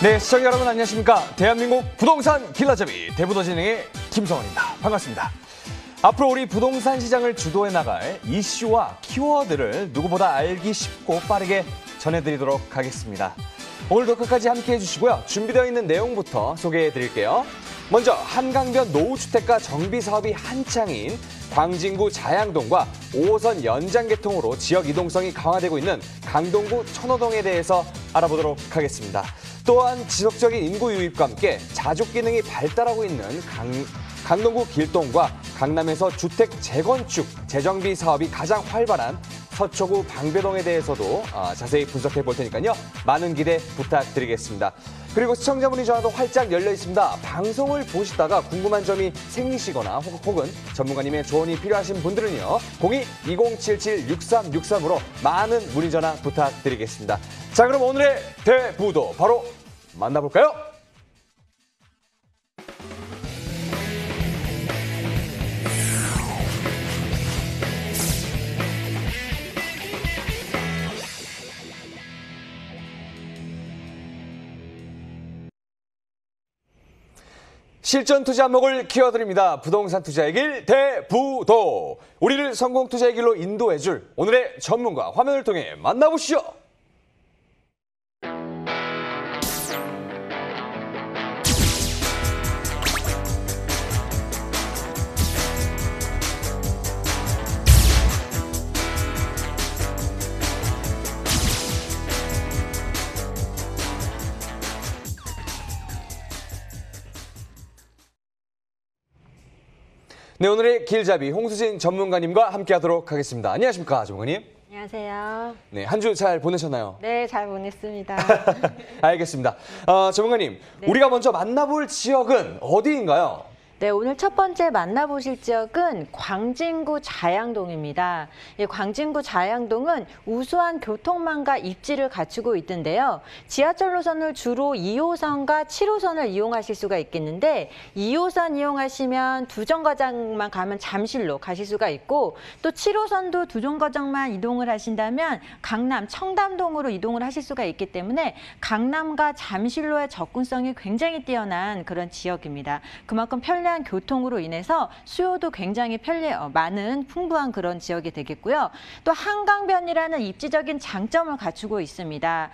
네, 시청자 여러분 안녕하십니까? 대한민국 부동산 길라잡이 대부도 진행의 김성원입니다. 반갑습니다. 앞으로 우리 부동산 시장을 주도해 나갈 이슈와 키워드를 누구보다 알기 쉽고 빠르게 전해드리도록 하겠습니다. 오늘도 끝까지 함께해 주시고요. 준비되어 있는 내용부터 소개해 드릴게요. 먼저 한강변 노후주택가 정비 사업이 한창인 광진구 자양동과 5호선 연장 개통으로 지역 이동성이 강화되고 있는 강동구 천호동에 대해서 알아보도록 하겠습니다. 또한 지속적인 인구 유입과 함께 자족 기능이 발달하고 있는 강동구 길동과 강남에서 주택 재건축, 재정비 사업이 가장 활발한 서초구 방배동에 대해서도 자세히 분석해 볼 테니까요. 많은 기대 부탁드리겠습니다. 그리고 시청자분이 전화도 활짝 열려 있습니다. 방송을 보시다가 궁금한 점이 생기시거나 혹은 전문가님의 조언이 필요하신 분들은요. 02-2077-6363으로 많은 문의 전화 부탁드리겠습니다. 자, 그럼 오늘의 대부도 바로 만나볼까요? 실전 투자 안목을 키워드립니다. 부동산 투자의 길 대부도. 우리를 성공 투자의 길로 인도해줄 오늘의 전문가 화면을 통해 만나보시죠. 네, 오늘의 길잡이 홍수진 전문가님과 함께하도록 하겠습니다. 안녕하십니까, 전문가님? 안녕하세요. 네, 한 주 잘 보내셨나요? 네, 잘 보냈습니다. 알겠습니다. 전문가님, 네. 우리가 먼저 만나볼 지역은 어디인가요? 네, 오늘 첫 번째 만나보실 지역은 광진구 자양동입니다. 이 광진구 자양동은 우수한 교통망과 입지를 갖추고 있던데요. 지하철 노선을 주로 2호선과 7호선을 이용하실 수가 있겠는데 2호선 이용하시면 두정거장만 가면 잠실로 가실 수가 있고 또 7호선도 두정거장만 이동을 하신다면 강남 청담동으로 이동을 하실 수가 있기 때문에 강남과 잠실로의 접근성이 굉장히 뛰어난 그런 지역입니다. 그만큼 편리한 교통으로 인해서 수요도 굉장히 많은 풍부한 그런 지역이 되겠고요. 또 한강변이라는 입지적인 장점을 갖추고 있습니다.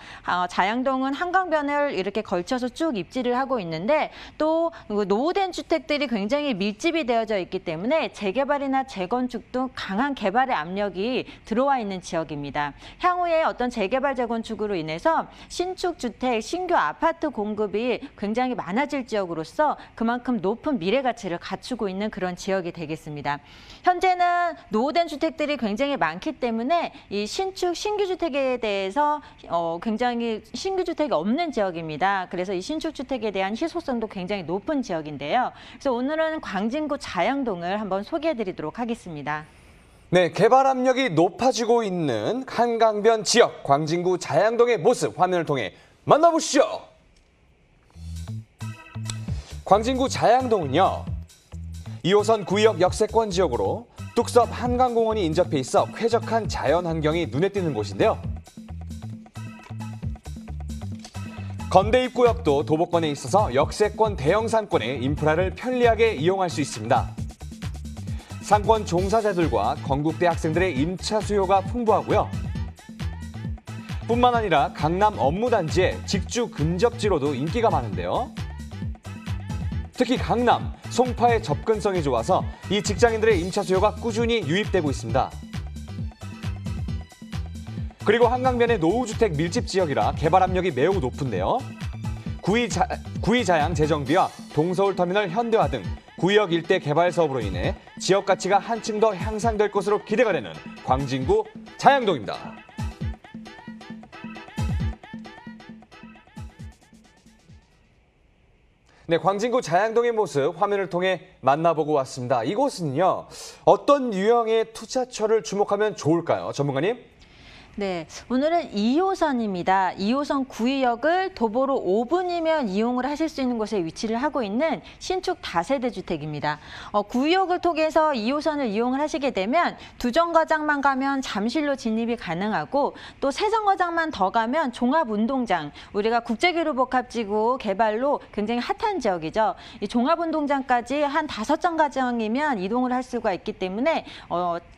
자양동은 한강변을 이렇게 걸쳐서 쭉 입지를 하고 있는데 또 노후된 주택들이 굉장히 밀집이 되어져 있기 때문에 재개발이나 재건축 등 강한 개발의 압력이 들어와 있는 지역입니다. 향후에 어떤 재개발 재건축으로 인해서 신축 주택, 신규 아파트 공급이 굉장히 많아질 지역으로서 그만큼 높은 미래 가치를 갖추고 있는 그런 지역이 되겠습니다. 현재는 노후된 주택들이 굉장히 많기 때문에 이 신규 주택에 대해서 굉장히 신규 주택이 없는 지역입니다. 그래서 이 신축 주택에 대한 희소성도 굉장히 높은 지역인데요. 그래서 오늘은 광진구 자양동을 한번 소개해드리도록 하겠습니다. 네, 개발 압력이 높아지고 있는 한강변 지역 광진구 자양동의 모습 화면을 통해 만나보시죠. 광진구 자양동은요, 2호선 구의역 역세권 지역으로 뚝섬 한강공원이 인접해 있어 쾌적한 자연 환경이 눈에 띄는 곳인데요. 건대입구역도 도보권에 있어서 역세권 대형 상권의 인프라를 편리하게 이용할 수 있습니다. 상권 종사자들과 건국대 학생들의 임차 수요가 풍부하고요. 뿐만 아니라 강남 업무단지의 직주 근접지로도 인기가 많은데요. 특히 강남, 송파의 접근성이 좋아서 이 직장인들의 임차 수요가 꾸준히 유입되고 있습니다. 그리고 한강변의 노후주택 밀집 지역이라 개발 압력이 매우 높은데요. 구의자양 재정비와 동서울터미널 현대화 등 구의역 일대 개발 사업으로 인해 지역 가치가 한층 더 향상될 것으로 기대가 되는 광진구 자양동입니다. 네, 광진구 자양동의 모습 화면을 통해 만나보고 왔습니다. 이곳은요, 어떤 유형의 투자처를 주목하면 좋을까요, 전문가님? 네, 오늘은 2호선입니다. 2호선 구의역을 도보로 5분이면 이용을 하실 수 있는 곳에 위치를 하고 있는 신축 다세대 주택입니다. 구의역을 통해서 2호선을 이용을 하시게 되면 두정거장만 가면 잠실로 진입이 가능하고 또 세정거장만 더 가면 종합운동장, 우리가 국제교류복합지구 개발로 굉장히 핫한 지역이죠. 이 종합운동장까지 한 5정거장이면 이동을 할 수가 있기 때문에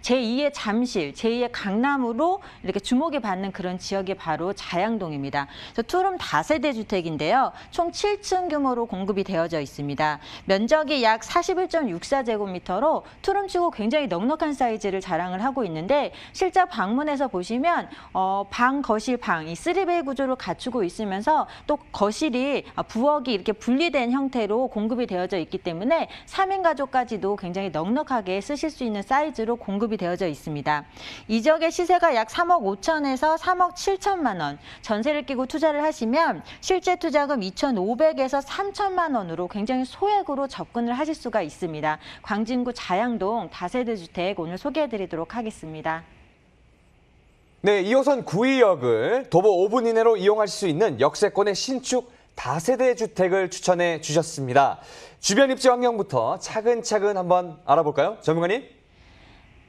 제2의 잠실, 제2의 강남으로 이렇게 주목이 받는 그런 지역이 바로 자양동입니다. 투룸 다세대 주택인데요. 총 7층 규모로 공급이 되어져 있습니다. 면적이 약 41.64제곱미터로 투룸치고 굉장히 넉넉한 사이즈를 자랑을 하고 있는데 실제 방문해서 보시면 방, 거실, 방, 이 3베이 구조를 갖추고 있으면서 또 거실이 부엌이 이렇게 분리된 형태로 공급이 되어져 있기 때문에 3인 가족까지도 굉장히 넉넉하게 쓰실 수 있는 사이즈로 공급이 되어져 있습니다. 이 지역의 시세가 약 3억 5천에서 3억 7천만 원, 전세를 끼고 투자를 하시면 실제 투자금 2,500에서 3천만 원으로 굉장히 소액으로 접근을 하실 수가 있습니다. 광진구 자양동 다세대 주택 오늘 소개해드리도록 하겠습니다. 네, 2호선 구의역을 도보 5분 이내로 이용할 수 있는 역세권의 신축 다세대 주택을 추천해 주셨습니다. 주변 입지 환경부터 차근차근 한번 알아볼까요? 전문가님?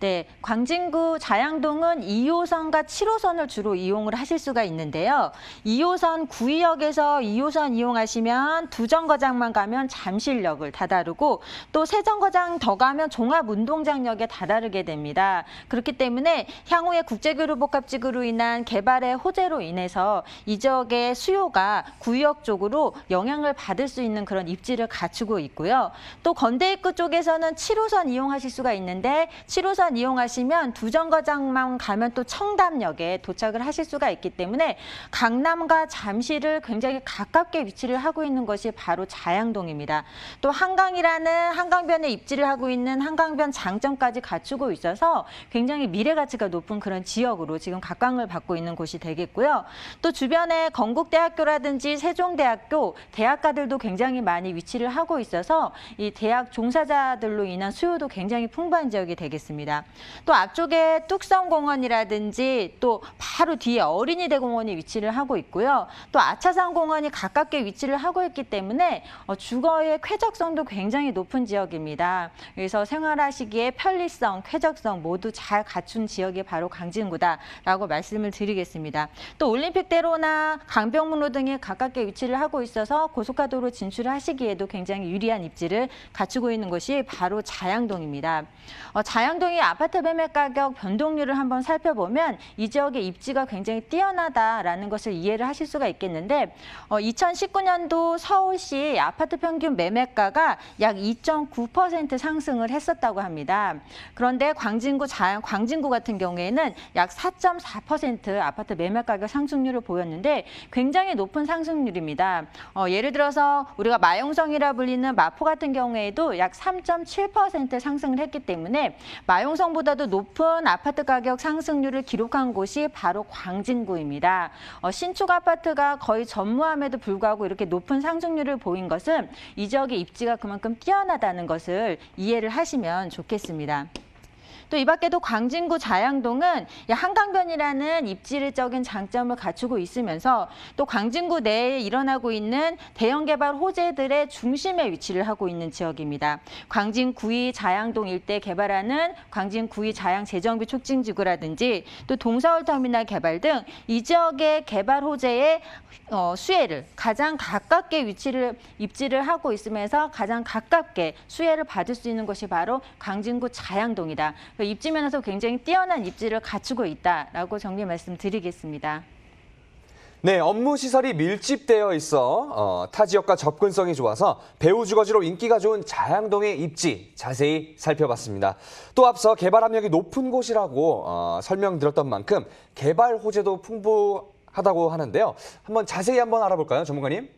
네, 광진구 자양동은 2호선과 7호선을 주로 이용을 하실 수가 있는데요. 2호선 구의역에서 2호선 이용하시면 두정거장만 가면 잠실역을 다다르고 또 세정거장 더 가면 종합운동장역에 다다르게 됩니다. 그렇기 때문에 향후에 국제교류복합지구로 인한 개발의 호재로 인해서 이 지역의 수요가 구의역 쪽으로 영향을 받을 수 있는 그런 입지를 갖추고 있고요. 또 건대입구 쪽에서는 7호선 이용하실 수가 있는데 7호선 이용하시면 두정거장만 가면 또 청담역에 도착을 하실 수가 있기 때문에 강남과 잠실을 굉장히 가깝게 위치를 하고 있는 것이 바로 자양동입니다. 또 한강이라는 한강변에 입지를 하고 있는 한강변 장점까지 갖추고 있어서 굉장히 미래 가치가 높은 그런 지역으로 지금 각광을 받고 있는 곳이 되겠고요. 또 주변에 건국대학교라든지 세종대학교, 대학가들도 굉장히 많이 위치를 하고 있어서 이 대학 종사자들로 인한 수요도 굉장히 풍부한 지역이 되겠습니다. 또 앞쪽에 뚝섬공원이라든지 또 바로 뒤에 어린이대 공원이 위치를 하고 있고요. 또 아차산 공원이 가깝게 위치를 하고 있기 때문에 주거의 쾌적성도 굉장히 높은 지역입니다. 그래서 생활하시기에 편리성, 쾌적성 모두 잘 갖춘 지역이 바로 광진구다라고 말씀을 드리겠습니다. 또 올림픽대로나 강병문로 등이 가깝게 위치를 하고 있어서 고속화도로 진출하시기에도 굉장히 유리한 입지를 갖추고 있는 곳이 바로 자양동입니다. 자양동이 아파트 매매 가격 변동률을 한번 살펴보면 이 지역의 입지가 굉장히 뛰어나다라는 것을 이해를 하실 수가 있겠는데 2019년도 서울시 아파트 평균 매매가가 약 2.9% 상승을 했었다고 합니다. 그런데 광진구 같은 경우에는 약 4.4% 아파트 매매 가격 상승률을 보였는데 굉장히 높은 상승률입니다. 예를 들어서 우리가 마용성이라 불리는 마포 같은 경우에도 약 3.7% 상승을 했기 때문에 마용성보다도 높은 아파트 가격 상승률을 기록한 곳이 바로 광진구입니다. 신축 아파트가 거의 전무함에도 불구하고 이렇게 높은 상승률을 보인 것은 이 지역의 입지가 그만큼 뛰어나다는 것을 이해를 하시면 좋겠습니다. 또 이 밖에도 광진구 자양동은 한강변이라는 입지적인 장점을 갖추고 있으면서 또 광진구 내에 일어나고 있는 대형 개발 호재들의 중심에 위치를 하고 있는 지역입니다. 광진구의 자양동 일대 개발하는 광진구의 자양 재정비 촉진지구라든지 또 동서울터미널 개발 등 이 지역의 개발 호재의 수혜를 가장 가깝게 입지를 하고 있으면서 가장 가깝게 수혜를 받을 수 있는 것이 바로 광진구 자양동이다. 입지 면에서 굉장히 뛰어난 입지를 갖추고 있다라고 정리 말씀드리겠습니다. 네, 업무 시설이 밀집되어 있어 타 지역과 접근성이 좋아서 배우 주거지로 인기가 좋은 자양동의 입지 자세히 살펴봤습니다. 또 앞서 개발 압력이 높은 곳이라고 설명드렸던 만큼 개발 호재도 풍부하다고 하는데요. 자세히 한번 알아볼까요, 전문가님?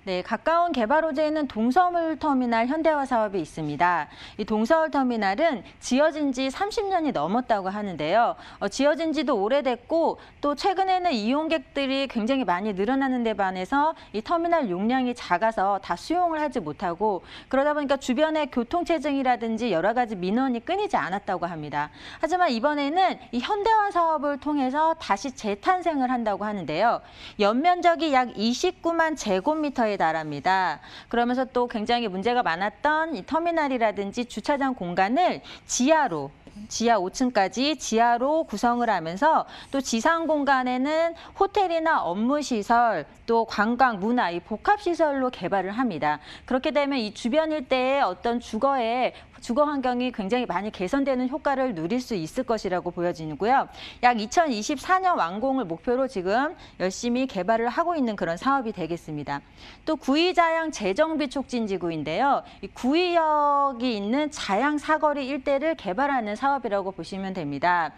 네, 가까운 개발 호재에는 동서울터미널 현대화 사업이 있습니다. 이 동서울터미널은 지어진 지 30년이 넘었다고 하는데요. 지어진 지도 오래됐고 또 최근에는 이용객들이 굉장히 많이 늘어나는 데 반해서 이 터미널 용량이 작아서 다 수용을 하지 못하고 그러다 보니까 주변의 교통체증이라든지 여러 가지 민원이 끊이지 않았다고 합니다. 하지만 이번에는 이 현대화 사업을 통해서 다시 재탄생을 한다고 하는데요. 연면적이 약 29만 제곱미터에 달합니다. 그러면서 또 굉장히 문제가 많았던 이 터미널이라든지 주차장 공간을 지하 5층까지 지하로 구성을 하면서 또 지상 공간에는 호텔이나 업무시설, 또 관광, 문화, 이 복합시설로 개발을 합니다. 그렇게 되면 이 주변 일대의 어떤 주거 환경이 굉장히 많이 개선되는 효과를 누릴 수 있을 것이라고 보여지고요. 약 2024년 완공을 목표로 지금 열심히 개발을 하고 있는 그런 사업이 되겠습니다. 또 구의자양 재정비 촉진지구인데요. 이 구의역이 있는 자양 사거리 일대를 개발하는 사업이라고 보시면 됩니다.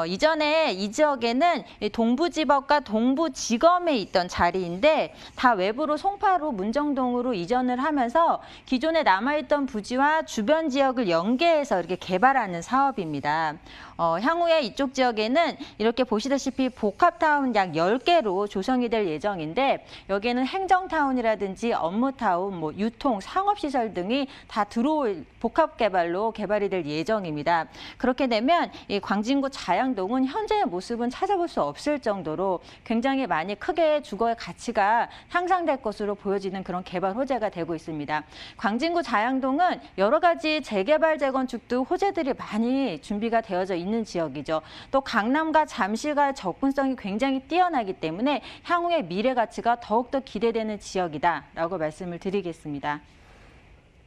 이전에 이 지역에는 동부지법과 동부지검에 있던 자리인데 다 외부로 송파로 문정동으로 이전을 하면서 기존에 남아있던 부지와 주변 지역을 연계해서 이렇게 개발하는 사업입니다. 향후에 이쪽 지역에는 이렇게 보시다시피 복합타운 약 10개로 조성이 될 예정인데 여기에는 행정타운이라든지 업무타운, 유통, 상업시설 등이 다 들어올 복합개발로 개발이 될 예정입니다. 그렇게 되면 이 광진구 자양동은 현재의 모습은 찾아볼 수 없을 정도로 굉장히 많이 크게 주거의 가치가 향상될 것으로 보여지는 그런 개발 호재가 되고 있습니다. 광진구 자양동은 여러 가지 재개발, 재건축 등 호재들이 많이 준비가 되어져 있는 지역이죠. 또 강남과 잠실과의 접근성이 굉장히 뛰어나기 때문에 향후의 미래 가치가 더욱더 기대되는 지역이다라고 말씀을 드리겠습니다.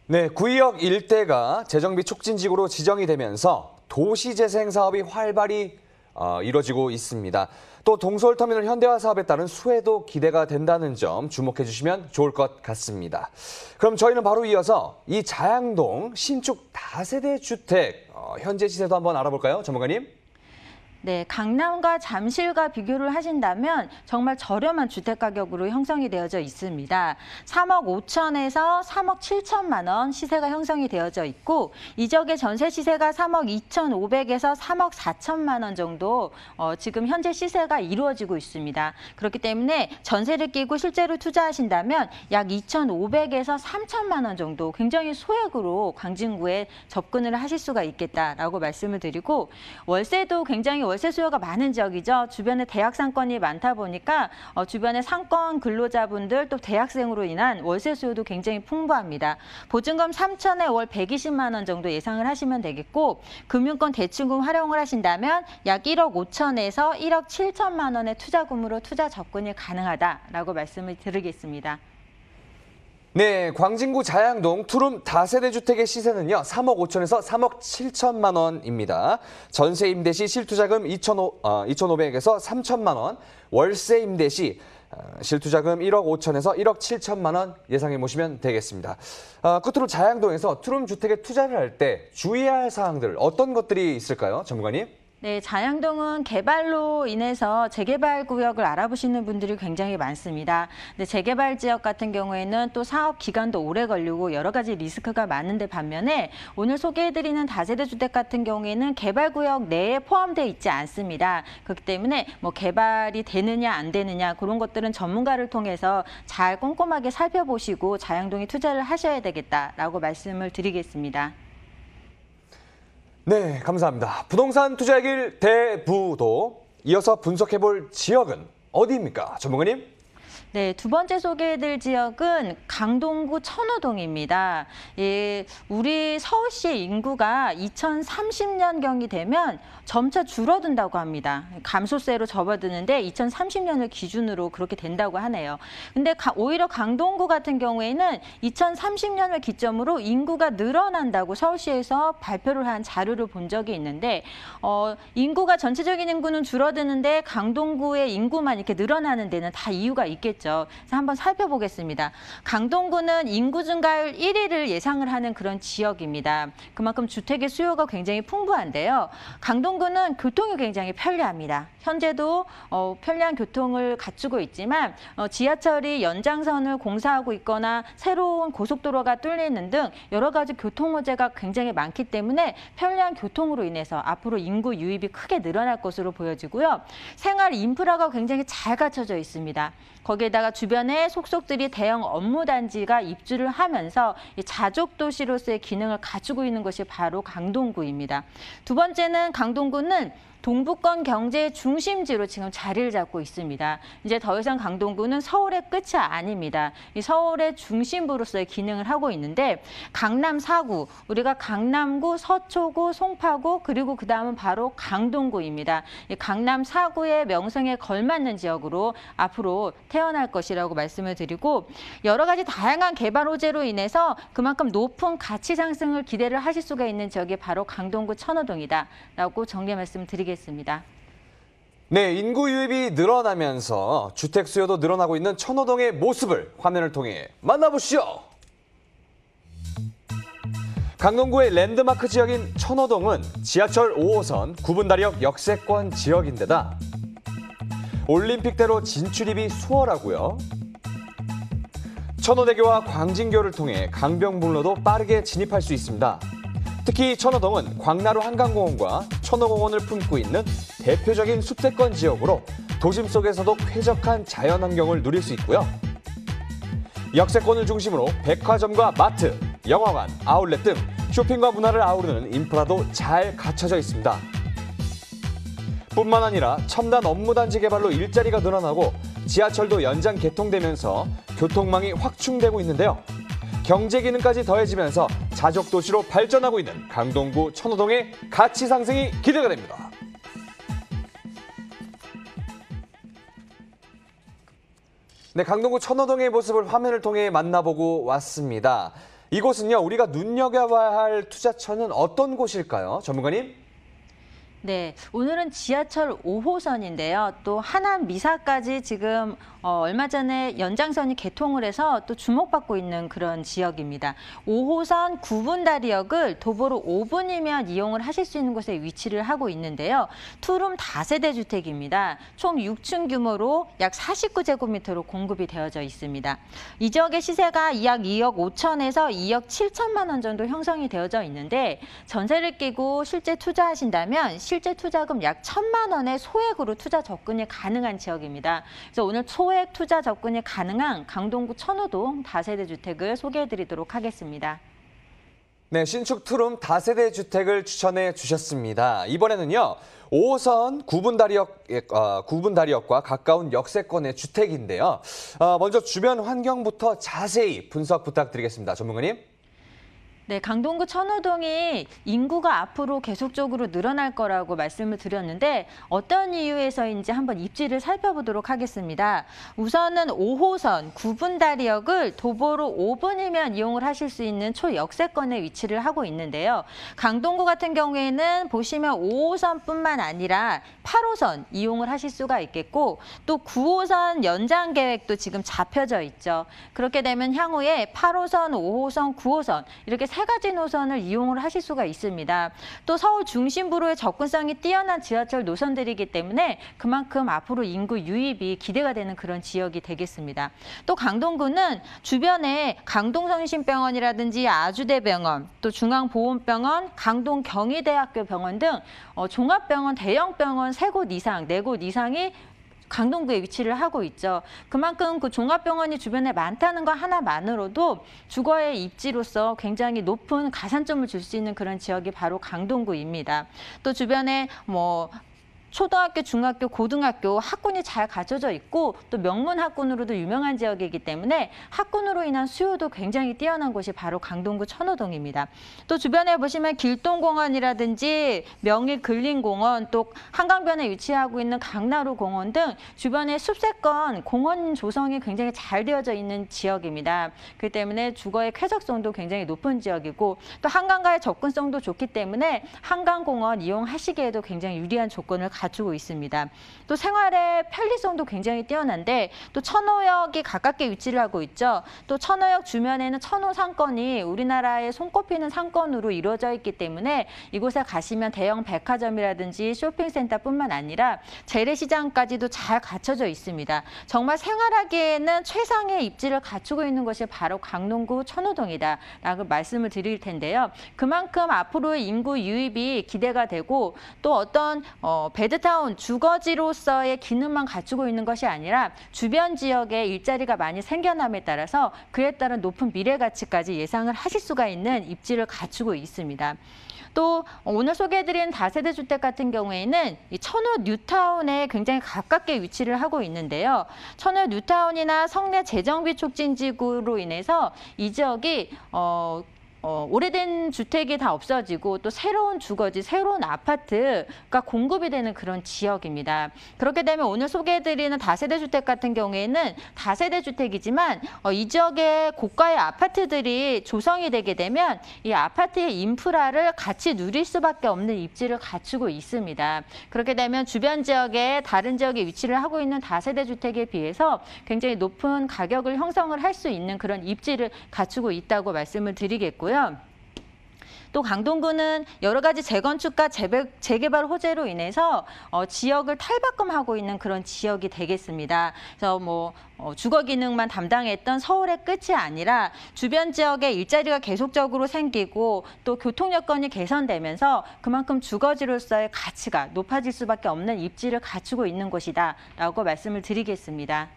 네, 구의역 일대가 재정비 촉진지구로 지정이 되면서 도시재생 사업이 활발히 이뤄지고 있습니다. 또 동서울터미널 현대화 사업에 따른 수혜도 기대가 된다는 점 주목해 주시면 좋을 것 같습니다. 그럼 저희는 바로 이어서 이 자양동 신축 다세대 주택 현재 시세도 한번 알아볼까요, 전문가님? 네, 강남과 잠실과 비교를 하신다면 정말 저렴한 주택 가격으로 형성이 되어져 있습니다. 3억 5천에서 3억 7천만 원 시세가 형성이 되어져 있고 이 지역의 전세 시세가 3억 2,500에서 3억 4천만 원 정도 지금 현재 시세가 이루어지고 있습니다. 그렇기 때문에 전세를 끼고 실제로 투자하신다면 약 2,500에서 3천만 원 정도 굉장히 소액으로 광진구에 접근을 하실 수가 있겠다라고 말씀을 드리고 월세도 굉장히 월세 수요가 많은 지역이죠. 주변에 대학 상권이 많다 보니까 주변에 상권 근로자분들 또 대학생으로 인한 월세 수요도 굉장히 풍부합니다. 보증금 3천에 월 120만 원 정도 예상을 하시면 되겠고 금융권 대출금 활용을 하신다면 약 1억 5천에서 1억 7천만 원의 투자금으로 투자 접근이 가능하다라고 말씀을 드리겠습니다. 네, 광진구 자양동 투룸 다세대 주택의 시세는요. 3억 5천에서 3억 7천만 원입니다. 전세 임대 시 실투자금 2,500에서 3천만 원, 월세 임대 시 실투자금 1억 5천에서 1억 7천만 원 예상해 보시면 되겠습니다. 끝으로 자양동에서 투룸 주택에 투자를 할 때 주의해야 할 사항들 어떤 것들이 있을까요, 전문가님? 네, 자양동은 개발로 인해서 재개발 구역을 알아보시는 분들이 굉장히 많습니다. 근데 재개발 지역 같은 경우에는 또 사업 기간도 오래 걸리고 여러 가지 리스크가 많은데 반면에 오늘 소개해드리는 다세대 주택 같은 경우에는 개발 구역 내에 포함되어 있지 않습니다. 그렇기 때문에 개발이 되느냐 안 되느냐 그런 것들은 전문가를 통해서 잘 꼼꼼하게 살펴보시고 자양동에 투자를 하셔야 되겠다라고 말씀을 드리겠습니다. 네, 감사합니다. 부동산 투자의 길 대부도 이어서 분석해볼 지역은 어디입니까, 전문가님? 네, 두 번째 소개해드릴 지역은 강동구 천호동입니다. 우리 서울시의 인구가 2030년경이 되면 점차 줄어든다고 합니다. 감소세로 접어드는데 2030년을 기준으로 그렇게 된다고 하네요. 근데 오히려 강동구 같은 경우에는 2030년을 기점으로 인구가 늘어난다고 서울시에서 발표를 한 자료를 본 적이 있는데 인구가 전체적인 인구는 줄어드는데 강동구의 인구만 이렇게 늘어나는 데는 다 이유가 있겠죠. 있죠. 그래서 한번 살펴보겠습니다. 강동구는 인구 증가율 1위를 예상을 하는 그런 지역입니다. 그만큼 주택의 수요가 굉장히 풍부한데요. 강동구는 교통이 굉장히 편리합니다. 현재도 편리한 교통을 갖추고 있지만 지하철이 연장선을 공사하고 있거나 새로운 고속도로가 뚫리는 등 여러 가지 교통 문제가 굉장히 많기 때문에 편리한 교통으로 인해서 앞으로 인구 유입이 크게 늘어날 것으로 보여지고요. 생활 인프라가 굉장히 잘 갖춰져 있습니다. 거기에다가 주변에 속속들이 대형 업무단지가 입주를 하면서 자족 도시로서의 기능을 갖추고 있는 것이 바로 강동구입니다. 두 번째는 강동구는 동부권 경제의 중심지로 지금 자리를 잡고 있습니다. 이제 더 이상 강동구는 서울의 끝이 아닙니다. 이 서울의 중심부로서의 기능을 하고 있는데 강남 4구, 우리가 강남구, 서초구, 송파구 그리고 그다음은 바로 강동구입니다. 이 강남 4구의 명성에 걸맞는 지역으로 앞으로 태어날 것이라고 말씀을 드리고 여러 가지 다양한 개발 호재로 인해서 그만큼 높은 가치 상승을 기대를 하실 수가 있는 지역이 바로 강동구 천호동이다라고 정리 말씀드리겠습니다. 네, 인구 유입이 늘어나면서 주택 수요도 늘어나고 있는 천호동의 모습을 화면을 통해 만나보시죠. 강동구의 랜드마크 지역인 천호동은 지하철 5호선 구분다리역 역세권 지역인데다 올림픽대로 진출입이 수월하고요. 천호대교와 광진교를 통해 강변북로도 빠르게 진입할 수 있습니다. 특히 천호동은 광나루 한강공원과 천호공원을 품고 있는 대표적인 숲세권 지역으로 도심 속에서도 쾌적한 자연환경을 누릴 수 있고요. 역세권을 중심으로 백화점과 마트, 영화관, 아울렛 등 쇼핑과 문화를 아우르는 인프라도 잘 갖춰져 있습니다. 뿐만 아니라 첨단 업무단지 개발로 일자리가 늘어나고 지하철도 연장 개통되면서 교통망이 확충되고 있는데요. 경제 기능까지 더해지면서 자족 도시로 발전하고 있는 강동구 천호동의 가치 상승이 기대가 됩니다. 네, 강동구 천호동의 모습을 화면을 통해 만나보고 왔습니다. 이곳은요, 우리가 눈여겨봐야 할 투자처는 어떤 곳일까요? 전문가님? 네, 오늘은 지하철 5호선인데요. 또 하남 미사까지 지금 얼마 전에 연장선이 개통을 해서 또 주목받고 있는 그런 지역입니다. 5호선 구분다리역을 도보로 5분이면 이용을 하실 수 있는 곳에 위치를 하고 있는데요. 투룸 다세대 주택입니다. 총 6층 규모로 약 49제곱미터로 공급이 되어져 있습니다. 이 지역의 시세가 약 2억 5천에서 2억 7천만 원 정도 형성이 되어져 있는데 전세를 끼고 실제 투자하신다면 실제 투자금 약 1,000만 원의 소액으로 투자 접근이 가능한 지역입니다. 그래서 오늘 소액 투자 접근이 가능한 강동구 천호동 다세대 주택을 소개해드리도록 하겠습니다. 네, 신축 투룸 다세대 주택을 추천해 주셨습니다. 이번에는요, 5호선 구분다리역과 가까운 역세권의 주택인데요. 먼저 주변 환경부터 자세히 분석 부탁드리겠습니다. 전문가님. 네, 강동구 천호동이 인구가 앞으로 계속적으로 늘어날 거라고 말씀을 드렸는데 어떤 이유에서인지 한번 입지를 살펴보도록 하겠습니다. 우선은 5호선 구분다리역을 도보로 5분이면 이용을 하실 수 있는 초역세권에 위치를 하고 있는데요. 강동구 같은 경우에는 보시면 5호선뿐만 아니라 8호선 이용을 하실 수가 있겠고 또 9호선 연장 계획도 지금 잡혀져 있죠. 그렇게 되면 향후에 8호선, 5호선, 9호선 이렇게 세 가지 노선을 이용을 하실 수가 있습니다. 또 서울 중심부로의 접근성이 뛰어난 지하철 노선들이기 때문에 그만큼 앞으로 인구 유입이 기대가 되는 그런 지역이 되겠습니다. 또 강동구는 주변에 강동성심병원이라든지 아주대병원, 또 중앙보훈병원, 강동경희대학교 병원 등 종합병원, 대형병원 3곳 이상, 4곳 이상이 강동구에 위치를 하고 있죠. 그만큼 그 종합병원이 주변에 많다는 것 하나만으로도 주거의 입지로서 굉장히 높은 가산점을 줄 수 있는 그런 지역이 바로 강동구입니다. 또 주변에 초등학교, 중학교, 고등학교 학군이 잘 갖춰져 있고 또 명문 학군으로도 유명한 지역이기 때문에 학군으로 인한 수요도 굉장히 뛰어난 곳이 바로 강동구 천호동입니다. 또 주변에 보시면 길동공원이라든지 명일근린공원, 또 한강변에 위치하고 있는 강나루 공원 등 주변에 숲세권 공원 조성이 굉장히 잘 되어져 있는 지역입니다. 그렇기 때문에 주거의 쾌적성도 굉장히 높은 지역이고 또 한강과의 접근성도 좋기 때문에 한강공원 이용하시기에도 굉장히 유리한 조건을 갖추고 있습니다. 또 생활의 편리성도 굉장히 뛰어난데 또 천호역이 가깝게 위치를 하고 있죠. 또 천호역 주변에는 천호 상권이 우리나라의 손꼽히는 상권으로 이루어져 있기 때문에 이곳에 가시면 대형 백화점이라든지 쇼핑센터뿐만 아니라 재래시장까지도 잘 갖춰져 있습니다. 정말 생활하기에는 최상의 입지를 갖추고 있는 것이 바로 강동구 천호동이다라고 말씀을 드릴 텐데요. 그만큼 앞으로의 인구 유입이 기대가 되고 또 어떤 베드타운 주거지로서의 기능만 갖추고 있는 것이 아니라 주변 지역에 일자리가 많이 생겨남에 따라서 그에 따른 높은 미래 가치까지 예상을 하실 수가 있는 입지를 갖추고 있습니다. 또 오늘 소개해드린 다세대 주택 같은 경우에는 이 천호 뉴타운에 굉장히 가깝게 위치를 하고 있는데요. 천호 뉴타운이나 성내 재정비 촉진지구로 인해서 이 지역이 오래된 주택이 다 없어지고 또 새로운 주거지, 새로운 아파트가 공급이 되는 그런 지역입니다. 그렇게 되면 오늘 소개해드리는 다세대 주택 같은 경우에는 다세대 주택이지만 이 지역에 고가의 아파트들이 조성이 되게 되면 이 아파트의 인프라를 같이 누릴 수밖에 없는 입지를 갖추고 있습니다. 그렇게 되면 주변 지역에 다른 지역에 위치를 하고 있는 다세대 주택에 비해서 굉장히 높은 가격을 형성을 할 수 있는 그런 입지를 갖추고 있다고 말씀을 드리겠고요. 또 강동구는 여러 가지 재건축과 재개발 호재로 인해서 지역을 탈바꿈하고 있는 그런 지역이 되겠습니다. 그래서 주거 기능만 담당했던 서울의 끝이 아니라 주변 지역에 일자리가 계속적으로 생기고 또 교통 여건이 개선되면서 그만큼 주거지로서의 가치가 높아질 수밖에 없는 입지를 갖추고 있는 곳이다라고 말씀을 드리겠습니다.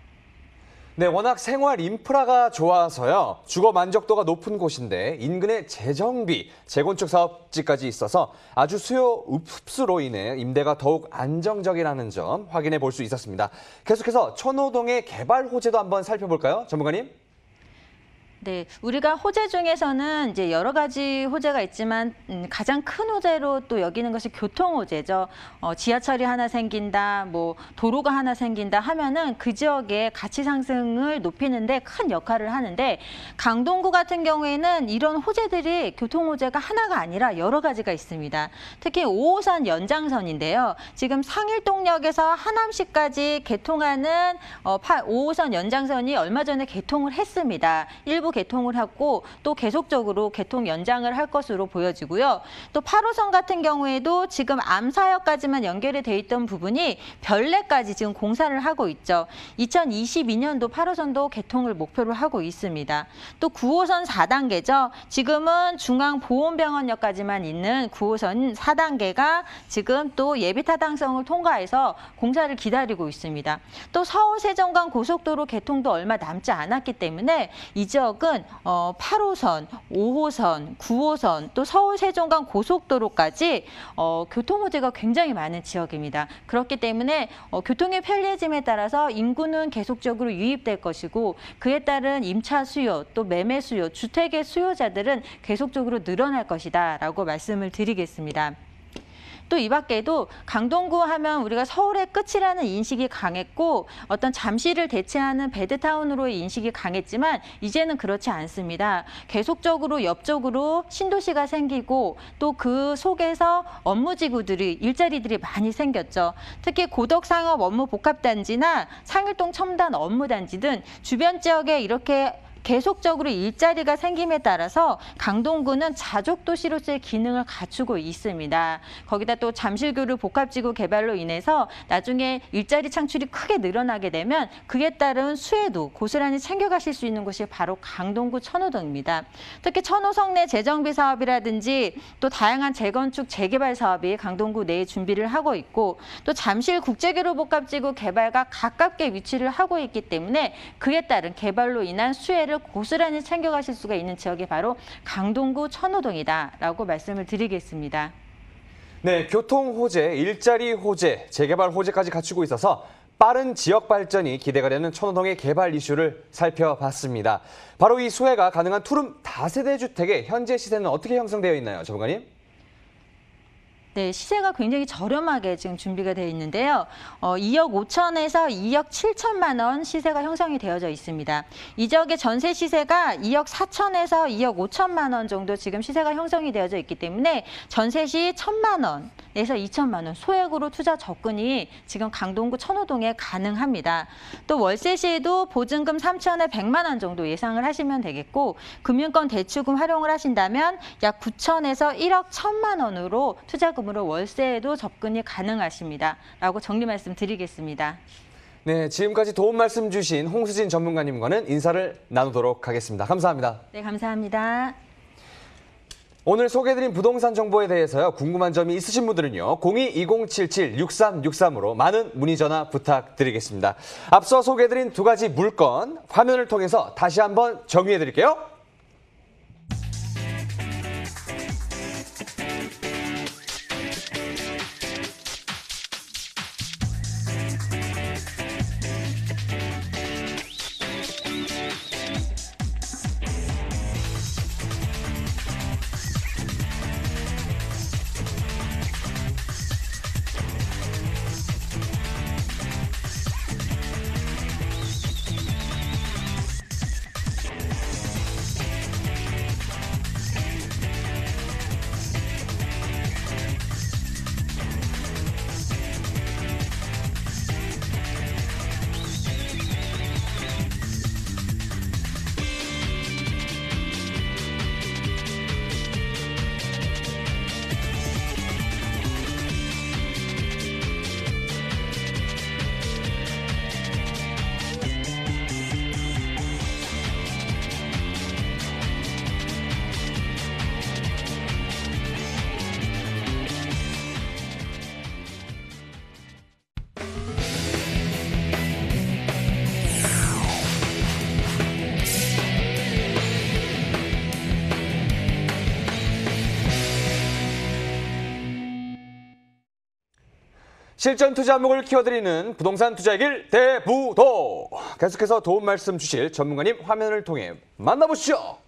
네, 워낙 생활 인프라가 좋아서요. 주거 만족도가 높은 곳인데 인근에 재정비, 재건축 사업지까지 있어서 아주 수요 흡수로 인해 임대가 더욱 안정적이라는 점 확인해 볼 수 있었습니다. 계속해서 천호동의 개발 호재도 한번 살펴볼까요? 전문가님? 네, 우리가 호재 중에서는 이제 여러 가지 호재가 있지만 가장 큰 호재로 또 여기는 것이 교통 호재죠. 지하철이 하나 생긴다, 도로가 하나 생긴다 하면은 그 지역의 가치 상승을 높이는데 큰 역할을 하는데 강동구 같은 경우에는 이런 호재들이 교통 호재가 하나가 아니라 여러 가지가 있습니다. 특히 5호선 연장선인데요. 지금 상일동역에서 하남시까지 개통하는 5호선 연장선이 얼마 전에 개통을 했습니다. 일부 개통을 하고 또 계속적으로 개통 연장을 할 것으로 보여지고요. 또 8호선 같은 경우에도 지금 암사역까지만 연결이 돼 있던 부분이 별내까지 지금 공사를 하고 있죠. 2022년도 8호선도 개통을 목표로 하고 있습니다. 또 9호선 4단계죠. 지금은 중앙보훈병원역까지만 있는 9호선 4단계가 지금 또 예비타당성을 통과해서 공사를 기다리고 있습니다. 또 서울 세종간 고속도로 개통도 얼마 남지 않았기 때문에 이 지역은 8호선, 5호선, 9호선, 또 서울 세종간 고속도로까지 교통 호재가 굉장히 많은 지역입니다. 그렇기 때문에 교통의 편리해짐에 따라서 인구는 계속적으로 유입될 것이고 그에 따른 임차 수요, 또 매매 수요, 주택의 수요자들은 계속적으로 늘어날 것이다라고 말씀을 드리겠습니다. 또 이 밖에도 강동구 하면 우리가 서울의 끝이라는 인식이 강했고 어떤 잠시를 대체하는 베드타운으로의 인식이 강했지만 이제는 그렇지 않습니다. 계속적으로 옆쪽으로 신도시가 생기고 또 그 속에서 업무지구들이 일자리들이 많이 생겼죠. 특히 고덕상업 업무복합단지나 상일동 첨단 업무단지 등 주변 지역에 이렇게 계속적으로 일자리가 생김에 따라서 강동구는 자족도시로서의 기능을 갖추고 있습니다. 거기다 또 잠실교류 복합지구 개발로 인해서 나중에 일자리 창출이 크게 늘어나게 되면 그에 따른 수혜도 고스란히 챙겨가실 수 있는 곳이 바로 강동구 천호동입니다. 특히 천호 성내 재정비 사업이라든지 또 다양한 재건축, 재개발 사업이 강동구 내에 준비를 하고 있고 또 잠실 국제교류 복합지구 개발과 가깝게 위치를 하고 있기 때문에 그에 따른 개발로 인한 수혜를 고스란히 챙겨가실 수가 있는 지역이 바로 강동구 천호동이다라고 말씀을 드리겠습니다. 네, 교통 호재, 일자리 호재, 재개발 호재까지 갖추고 있어서 빠른 지역 발전이 기대가 되는 천호동의 개발 이슈를 살펴봤습니다. 바로 이 수혜가 가능한 투룸 다세대 주택의 현재 시세는 어떻게 형성되어 있나요, 전문가님? 네, 시세가 굉장히 저렴하게 지금 준비가 되어 있는데요. 2억 5천에서 2억 7천만 원 시세가 형성이 되어져 있습니다. 이 지역의 전세 시세가 2억 4천에서 2억 5천만 원 정도 지금 시세가 형성이 되어져 있기 때문에 전세 시 1천만 원에서 2천만 원 소액으로 투자 접근이 지금 강동구 천호동에 가능합니다. 또 월세 시에도 보증금 3천에 100만 원 정도 예상을 하시면 되겠고 금융권 대출금 활용을 하신다면 약 9천에서 1억 1천만 원으로 투자금으로 월세에도 접근이 가능하십니다. 라고 정리 말씀 드리겠습니다. 네, 지금까지 도움 말씀 주신 홍수진 전문가님과는 인사를 나누도록 하겠습니다. 감사합니다. 네, 감사합니다. 오늘 소개해드린 부동산 정보에 대해서요. 궁금한 점이 있으신 분들은요. 02-2077-6363으로 많은 문의 전화 부탁드리겠습니다. 앞서 소개해드린 두 가지 물건 화면을 통해서 다시 한번 정리해드릴게요. 실전 투자 안목을 키워드리는 부동산 투자의 길 대부도. 계속해서 도움 말씀 주실 전문가님 화면을 통해 만나보시죠.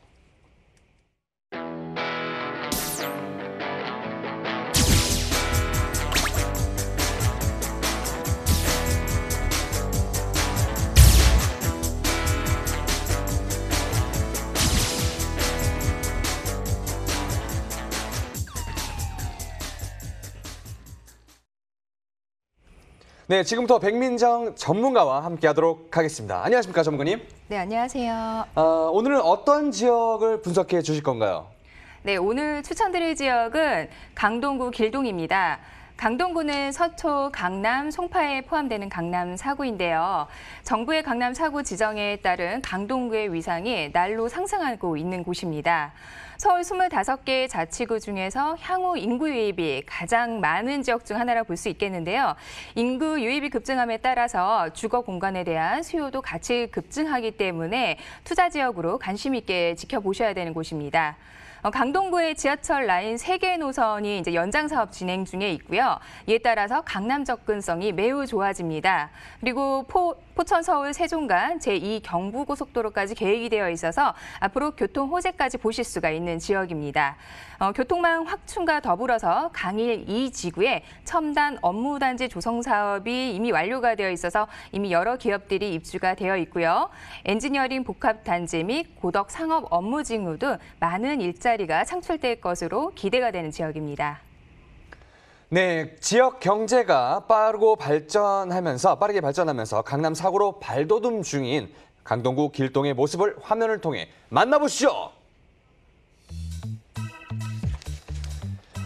네, 지금부터 백민정 전문가와 함께하도록 하겠습니다. 안녕하십니까, 전문가님? 네, 안녕하세요. 오늘은 어떤 지역을 분석해 주실 건가요? 네, 오늘 추천드릴 지역은 강동구 길동입니다. 강동구는 서초, 강남, 송파에 포함되는 강남 4구인데요. 정부의 강남 4구 지정에 따른 강동구의 위상이 날로 상승하고 있는 곳입니다. 서울 25개 자치구 중에서 향후 인구 유입이 가장 많은 지역 중 하나라 볼 수 있겠는데요. 인구 유입이 급증함에 따라서 주거 공간에 대한 수요도 같이 급증하기 때문에 투자 지역으로 관심 있게 지켜보셔야 되는 곳입니다. 강동구의 지하철 라인 3개 노선이 이제 연장 사업 진행 중에 있고요. 이에 따라서 강남 접근성이 매우 좋아집니다. 그리고 포천 서울 세종간 제2 경부고속도로까지 계획이 되어 있어서 앞으로 교통 호재까지 보실 수가 있는 지역입니다. 교통망 확충과 더불어서 강일 2지구에 첨단 업무단지 조성 사업이 이미 완료가 되어 있어서 이미 여러 기업들이 입주가 되어 있고요. 엔지니어링 복합단지 및 고덕 상업 업무직무 등 많은 일자리가 창출될 것으로 기대가 되는 지역입니다. 네, 지역 경제가 빠르게 발전하면서 강남 4구로 발돋움 중인 강동구 길동의 모습을 화면을 통해 만나보시죠.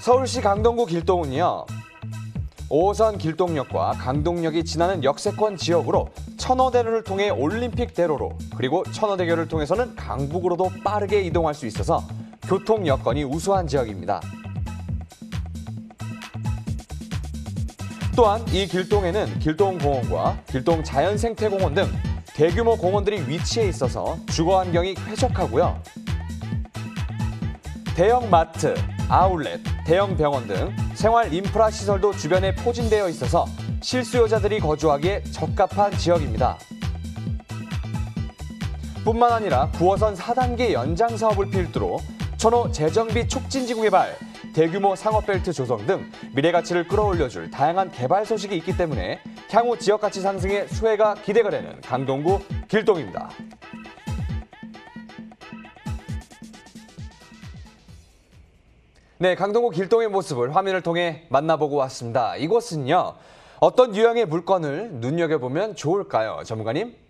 서울시 강동구 길동은요, 5호선 길동역과 강동역이 지나는 역세권 지역으로 천호대로를 통해 올림픽대로로, 그리고 천호대교를 통해서는 강북으로도 빠르게 이동할 수 있어서 교통 여건이 우수한 지역입니다. 또한 이 길동에는 길동공원과 길동자연생태공원 등 대규모 공원들이 위치해 있어서 주거 환경이 쾌적하고요. 대형 마트, 아울렛, 대형 병원 등 생활 인프라 시설도 주변에 포진되어 있어서 실수요자들이 거주하기에 적합한 지역입니다. 뿐만 아니라 9호선 4단계 연장 사업을 필두로 천호 재정비 촉진지구 개발, 대규모 상업벨트 조성 등 미래 가치를 끌어올려줄 다양한 개발 소식이 있기 때문에 향후 지역 가치 상승에 수혜가 기대가 되는 강동구 길동입니다. 네, 강동구 길동의 모습을 화면을 통해 만나보고 왔습니다. 이곳은요, 어떤 유형의 물건을 눈여겨보면 좋을까요, 전문가님?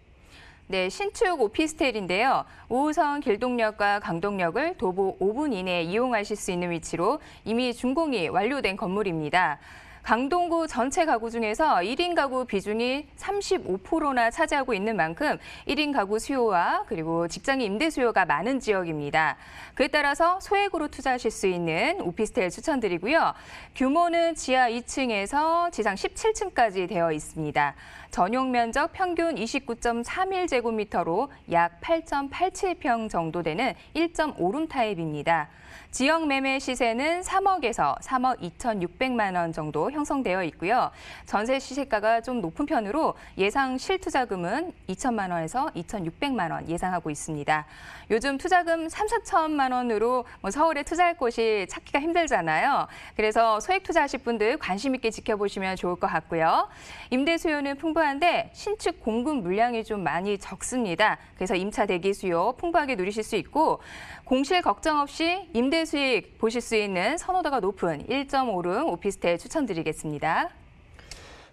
네, 신축 오피스텔인데요. 5호선 길동역과 강동역을 도보 5분 이내에 이용하실 수 있는 위치로 이미 준공이 완료된 건물입니다. 강동구 전체 가구 중에서 1인 가구 비중이 35%나 차지하고 있는 만큼 1인 가구 수요와 그리고 직장인 임대 수요가 많은 지역입니다. 그에 따라서 소액으로 투자하실 수 있는 오피스텔 추천드리고요. 규모는 지하 2층에서 지상 17층까지 되어 있습니다. 전용 면적 평균 29.31제곱미터로 약 8.87평 정도 되는 1.5룸 타입입니다. 지역 매매 시세는 3억에서 3억 2,600만 원 정도 형성되어 있고요. 전세 시세가가 좀 높은 편으로 예상 실투자금은 2천만 원에서 2,600만 원 예상하고 있습니다. 요즘 투자금 3, 4천만 원으로 서울에 투자할 곳이 찾기가 힘들잖아요. 그래서 소액 투자하실 분들 관심 있게 지켜보시면 좋을 것 같고요. 임대 수요는 풍부한데 신축 공급 물량이 좀 많이 적습니다. 그래서 임차 대기 수요 풍부하게 누리실 수 있고 공실 걱정 없이 임대 수익 보실 수 있는 선호도가 높은 1.5룸 오피스텔 추천드리겠습니다.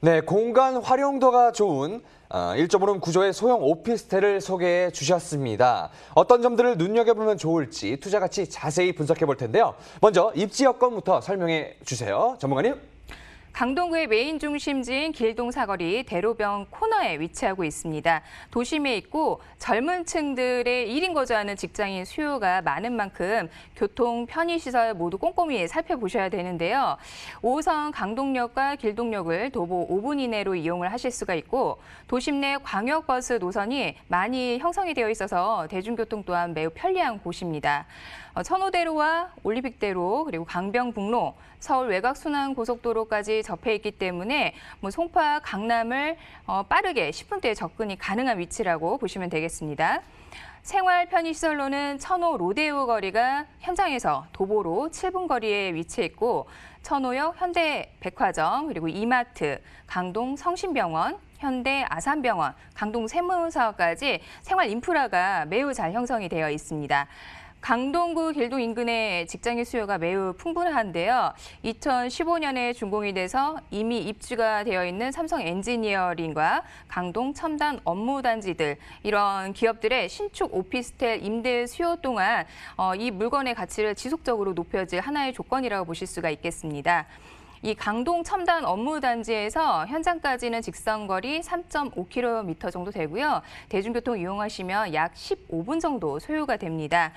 네, 공간 활용도가 좋은 1.5룸 구조의 소형 오피스텔을 소개해 주셨습니다. 어떤 점들을 눈여겨보면 좋을지 투자 가치 자세히 분석해 볼 텐데요. 먼저 입지 여건부터 설명해 주세요. 전문가님. 강동구의 메인 중심지인 길동 사거리 대로변 코너에 위치하고 있습니다. 도심에 있고 젊은 층들의 1인 거주하는 직장인 수요가 많은 만큼 교통, 편의시설 모두 꼼꼼히 살펴보셔야 되는데요. 5호선 강동역과 길동역을 도보 5분 이내로 이용을 하실 수가 있고 도심 내 광역버스 노선이 많이 형성이 되어 있어서 대중교통 또한 매우 편리한 곳입니다. 천호대로와 올림픽대로 그리고 강병북로, 서울 외곽순환고속도로까지 접해 있기 때문에 송파, 강남을 빠르게 10분대에 접근이 가능한 위치라고 보시면 되겠습니다. 생활 편의시설로는 천호 로데오 거리가 현장에서 도보로 7분 거리에 위치해 있고 천호역 현대백화점 그리고 이마트, 강동 성심병원, 현대 아산병원, 강동 세무사까지 생활 인프라가 매우 잘 형성이 되어 있습니다. 강동구 길동 인근의 직장인 수요가 매우 풍부한데요. 2015년에 준공이 돼서 이미 입주가 되어 있는 삼성 엔지니어링과 강동 첨단 업무단지들 이런 기업들의 신축 오피스텔 임대 수요 동안 이 물건의 가치를 지속적으로 높여질 하나의 조건이라고 보실 수가 있겠습니다. 이 강동 첨단 업무단지에서 현장까지는 직선거리 3.5km 정도 되고요. 대중교통 이용하시면 약 15분 정도 소요가 됩니다.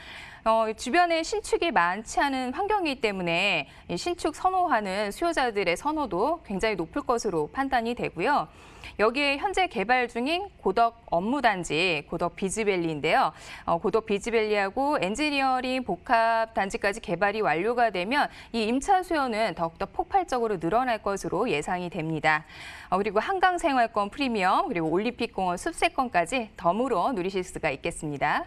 주변에 신축이 많지 않은 환경이기 때문에 신축 선호하는 수요자들의 선호도 굉장히 높을 것으로 판단이 되고요. 여기에 현재 개발 중인 고덕 업무단지, 고덕 비즈밸리인데요. 고덕 비즈밸리하고 엔지니어링 복합 단지까지 개발이 완료가 되면 이 임차 수요는 더욱더 폭발적으로 늘어날 것으로 예상이 됩니다. 그리고 한강생활권 프리미엄, 그리고 올림픽공원 숲세권까지 덤으로 누리실 수가 있겠습니다.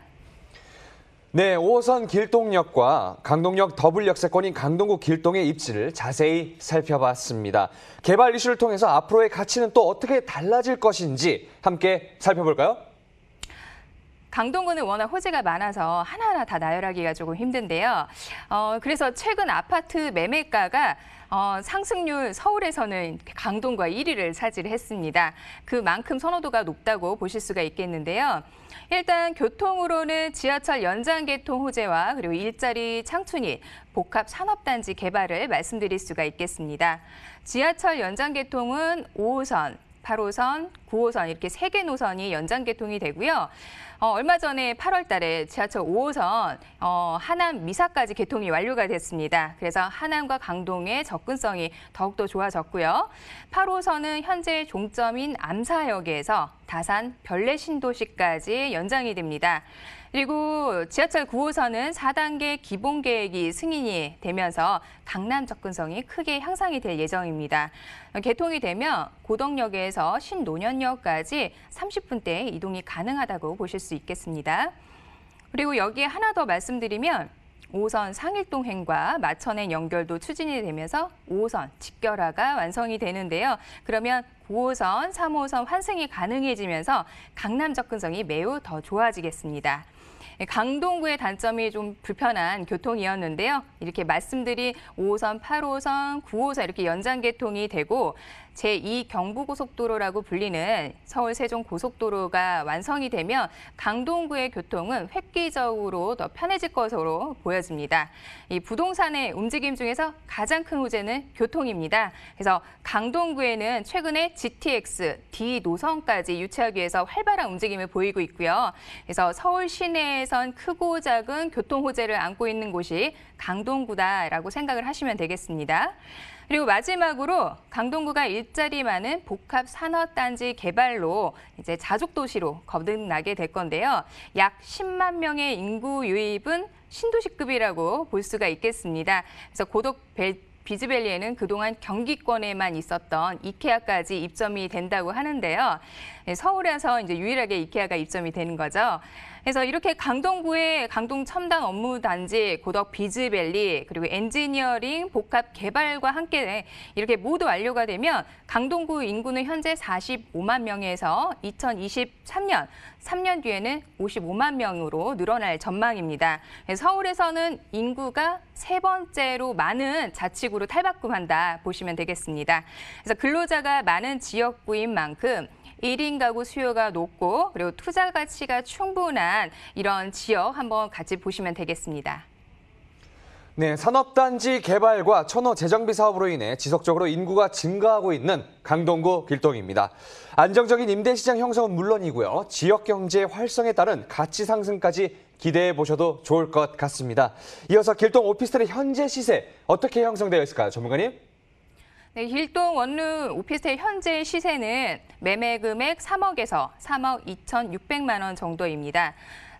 네, 5호선 길동역과 강동역 더블 역세권인 강동구 길동의 입지를 자세히 살펴봤습니다. 개발 이슈를 통해서 앞으로의 가치는 또 어떻게 달라질 것인지 함께 살펴볼까요? 강동구는 워낙 호재가 많아서 하나하나 다 나열하기가 조금 힘든데요. 그래서 최근 아파트 매매가가 상승률 서울에서는 강동구가 1위를 차지했습니다. 그만큼 선호도가 높다고 보실 수가 있겠는데요. 일단 교통으로는 지하철 연장 개통 호재와 그리고 일자리 창출이 복합 산업단지 개발을 말씀드릴 수가 있겠습니다. 지하철 연장 개통은 5호선, 8호선, 9호선 이렇게 3개 노선이 연장 개통이 되고요. 얼마 전에 8월 달에 지하철 5호선 하남 미사까지 개통이 완료가 됐습니다. 그래서 하남과 강동의 접근성이 더욱더 좋아졌고요. 8호선은 현재 종점인 암사역에서 다산 별내신도시까지 연장이 됩니다. 그리고 지하철 9호선은 4단계 기본계획이 승인이 되면서 강남 접근성이 크게 향상이 될 예정입니다. 개통이 되면 고덕역에서 신논현역까지 30분대에 이동이 가능하다고 보실 수 있겠습니다. 그리고 여기에 하나 더 말씀드리면 5호선 상일동행과 마천행 연결도 추진이 되면서 5호선 직결화가 완성이 되는데요. 그러면 9호선, 3호선 환승이 가능해지면서 강남 접근성이 매우 더 좋아지겠습니다. 강동구의 단점이 좀 불편한 교통이었는데요. 이렇게 말씀드린 5호선, 8호선, 9호선 이렇게 연장 개통이 되고 제2 경부고속도로라고 불리는 서울 세종 고속도로가 완성이 되면 강동구의 교통은 획기적으로 더 편해질 것으로 보여집니다. 이 부동산의 움직임 중에서 가장 큰 호재는 교통입니다. 그래서 강동구에는 최근에 GTX, D 노선까지 유치하기 위해서 활발한 움직임을 보이고 있고요. 그래서 서울 시내에선 크고 작은 교통 호재를 안고 있는 곳이 강동구다라고 생각을 하시면 되겠습니다. 그리고 마지막으로 강동구가 일자리 많은 복합 산업단지 개발로 이제 자족도시로 거듭나게 될 건데요. 약 10만 명의 인구 유입은 신도시급이라고 볼 수가 있겠습니다. 그래서 고덕 비즈밸리에는 그동안 경기권에만 있었던 이케아까지 입점이 된다고 하는데요. 서울에서 이제 유일하게 이케아가 입점이 되는 거죠. 그래서 이렇게 강동구의 강동 첨단 업무 단지, 고덕 비즈밸리, 그리고 엔지니어링, 복합 개발과 함께 이렇게 모두 완료가 되면 강동구 인구는 현재 45만 명에서 2023년, 3년 뒤에는 55만 명으로 늘어날 전망입니다. 서울에서는 인구가 세 번째로 많은 자치구로 탈바꿈한다 보시면 되겠습니다. 그래서 근로자가 많은 지역구인 만큼 1인 가구 수요가 높고 그리고 투자 가치가 충분한 이런 지역 한번 같이 보시면 되겠습니다. 네, 산업단지 개발과 천호 재정비 사업으로 인해 지속적으로 인구가 증가하고 있는 강동구 길동입니다. 안정적인 임대시장 형성은 물론이고요. 지역경제 활성에 따른 가치 상승까지 기대해 보셔도 좋을 것 같습니다. 이어서 길동 오피스텔의 현재 시세 어떻게 형성되어 있을까요, 전문가님? 네, 길동 원룸 오피스텔 현재 시세는 매매 금액 3억에서 3억 2,600만 원 정도입니다.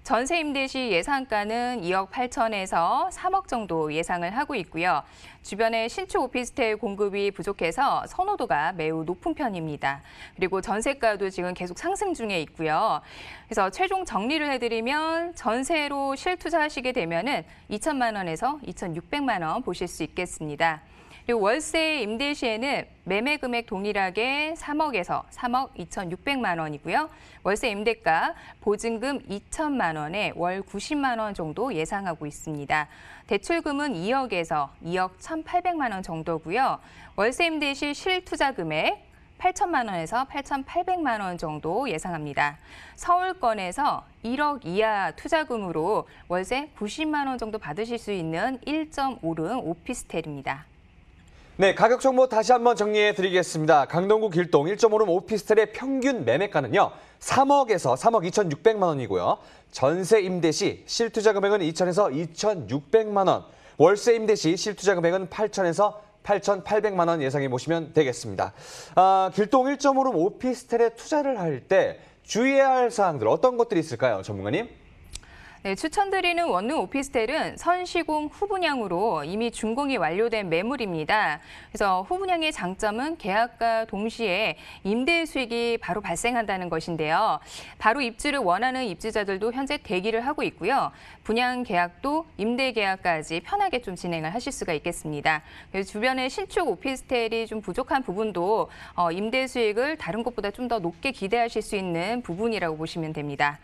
전세 임대 시 예상가는 2억 8천에서 3억 정도 예상을 하고 있고요. 주변에 신축 오피스텔 공급이 부족해서 선호도가 매우 높은 편입니다. 그리고 전세가도 지금 계속 상승 중에 있고요. 그래서 최종 정리를 해드리면 전세로 실투자하시게 되면은 2천만 원에서 2,600만 원 보실 수 있겠습니다. 그리고 월세 임대 시에는 매매 금액 동일하게 3억에서 3억 2,600만 원이고요. 월세 임대가 보증금 2천만 원에 월 90만 원 정도 예상하고 있습니다. 대출금은 2억에서 2억 1,800만 원 정도고요. 월세 임대 시 실투자 금액 8천만 원에서 8,800만 원 정도 예상합니다. 서울권에서 1억 이하 투자금으로 월세 90만 원 정도 받으실 수 있는 1.5룸 오피스텔입니다. 네, 가격 정보 다시 한번 정리해 드리겠습니다. 강동구 길동 1.5룸 오피스텔의 평균 매매가는요. 3억에서 3억 2,600만 원이고요. 전세 임대 시 실투자 금액은 2천에서 2,600만 원, 월세 임대 시 실투자 금액은 8천에서 8,800만 원 예상해 보시면 되겠습니다. 길동 1.5룸 오피스텔에 투자를 할 때 주의해야 할 사항들 어떤 것들이 있을까요, 전문가님? 네, 추천드리는 원룸 오피스텔은 선시공 후분양으로 이미 준공이 완료된 매물입니다. 그래서 후분양의 장점은 계약과 동시에 임대 수익이 바로 발생한다는 것인데요. 바로 입주를 원하는 입주자들도 현재 대기를 하고 있고요. 분양 계약도 임대 계약까지 편하게 좀 진행을 하실 수가 있겠습니다. 그래서 주변에 신축 오피스텔이 좀 부족한 부분도 임대 수익을 다른 곳보다 좀 더 높게 기대하실 수 있는 부분이라고 보시면 됩니다.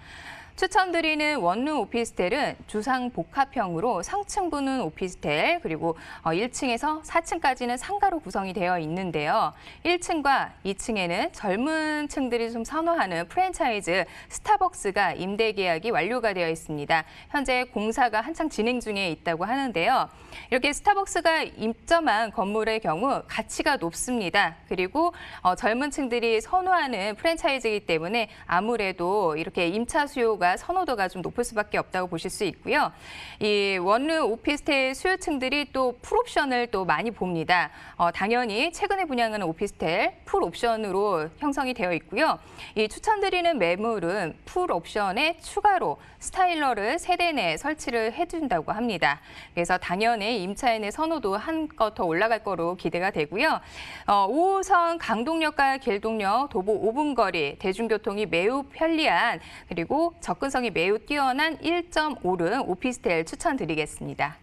추천드리는 원룸 오피스텔은 주상 복합형으로 상층부는 오피스텔, 그리고 1층에서 4층까지는 상가로 구성이 되어 있는데요. 1층과 2층에는 젊은 층들이 좀 선호하는 프랜차이즈 스타벅스가 임대 계약이 완료가 되어 있습니다. 현재 공사가 한창 진행 중에 있다고 하는데요. 이렇게 스타벅스가 입점한 건물의 경우 가치가 높습니다. 그리고 젊은 층들이 선호하는 프랜차이즈이기 때문에 아무래도 이렇게 임차 수요가 선호도가 좀 높을 수밖에 없다고 보실 수 있고요. 이 원룸 오피스텔 수요층들이 또 풀옵션을 또 많이 봅니다. 당연히 최근에 분양하는 오피스텔 풀옵션으로 형성이 되어 있고요. 이 추천드리는 매물은 풀옵션에 추가로 스타일러를 세대 내에 설치를 해준다고 합니다. 그래서 당연히 임차인의 선호도 한껏 더 올라갈 거로 기대가 되고요. 5호선 강동역과 길동역 도보 5분 거리, 대중교통이 매우 편리한 그리고 접근성이 매우 뛰어난 1.5룸 오피스텔 추천드리겠습니다.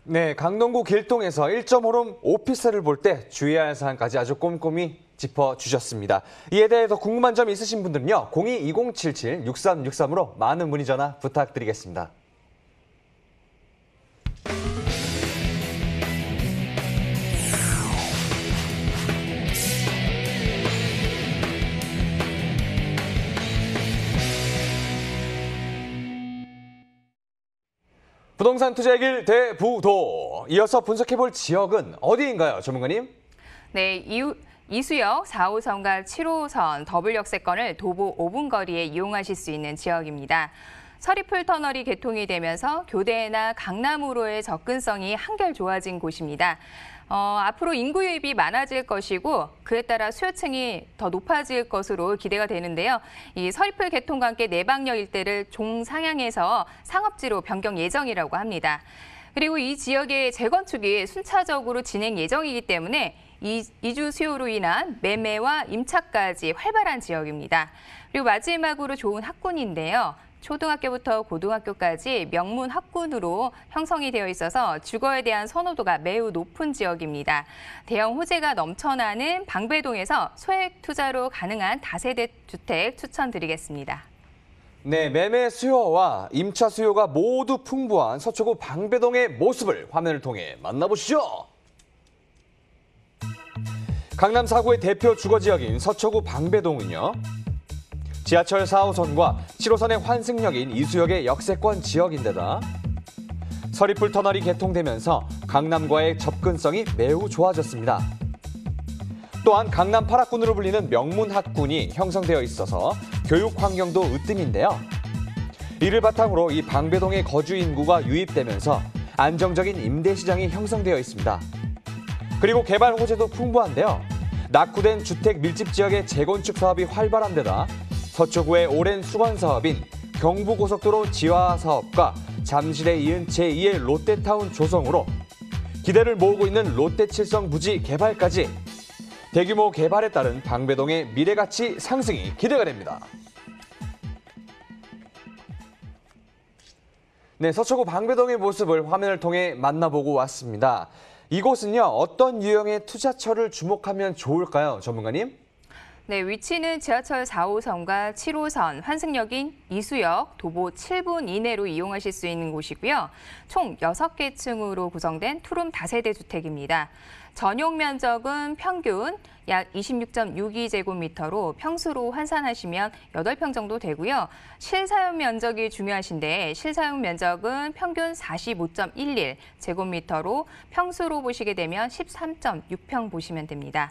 네, 강동구 길동에서 1.5룸 오피스텔을 볼 때 주의해야 할 사항까지 아주 꼼꼼히 짚어주셨습니다. 이에 대해서 궁금한 점 있으신 분들은요, 02-2077-6363으로 많은 문의 전화 부탁드리겠습니다. 부동산 투자의 길 대부도. 이어서 분석해볼 지역은 어디인가요, 전문가님? 네, 이수역 4호선과 7호선 더블 역세권을 도보 5분 거리에 이용하실 수 있는 지역입니다. 서리풀 터널이 개통이 되면서 교대나 강남으로의 접근성이 한결 좋아진 곳입니다. 앞으로 인구 유입이 많아질 것이고 그에 따라 수요층이 더 높아질 것으로 기대가 되는데요. 이 서리풀 개통과 함께 내방역 일대를 종상향해서 상업지로 변경 예정이라고 합니다. 그리고 이 지역의 재건축이 순차적으로 진행 예정이기 때문에 이주 수요로 인한 매매와 임차까지 활발한 지역입니다. 그리고 마지막으로 좋은 학군인데요. 초등학교부터 고등학교까지 명문 학군으로 형성이 되어 있어서 주거에 대한 선호도가 매우 높은 지역입니다. 대형 호재가 넘쳐나는 방배동에서 소액 투자로 가능한 다세대 주택 추천드리겠습니다. 네, 매매 수요와 임차 수요가 모두 풍부한 서초구 방배동의 모습을 화면을 통해 만나보시죠. 강남 4구의 대표 주거지역인 서초구 방배동은요, 지하철 4호선과 7호선의 환승역인 이수역의 역세권 지역인데다 서리풀 터널이 개통되면서 강남과의 접근성이 매우 좋아졌습니다. 또한 강남 8학군으로 불리는 명문 학군이 형성되어 있어서 교육 환경도 으뜸인데요. 이를 바탕으로 이 방배동의 거주 인구가 유입되면서 안정적인 임대 시장이 형성되어 있습니다. 그리고 개발 호재도 풍부한데요. 낙후된 주택 밀집 지역의 재건축 사업이 활발한 데다 서초구의 오랜 수건 사업인 경부고속도로 지화 사업과 잠실에 이은 제2의 롯데타운 조성으로 기대를 모으고 있는 롯데칠성 부지 개발까지 대규모 개발에 따른 방배동의 미래가치 상승이 기대가 됩니다. 네, 서초구 방배동의 모습을 화면을 통해 만나보고 왔습니다. 이곳은요, 어떤 유형의 투자처를 주목하면 좋을까요, 전문가님? 네, 위치는 지하철 4호선과 7호선 환승역인 이수역 도보 7분 이내로 이용하실 수 있는 곳이고요. 총 6개 층으로 구성된 투룸 다세대 주택입니다. 전용 면적은 평균 약 26.62제곱미터로 평수로 환산하시면 8평 정도 되고요. 실사용 면적이 중요하신데 실사용 면적은 평균 45.11제곱미터로 평수로 보시게 되면 13.6평 보시면 됩니다.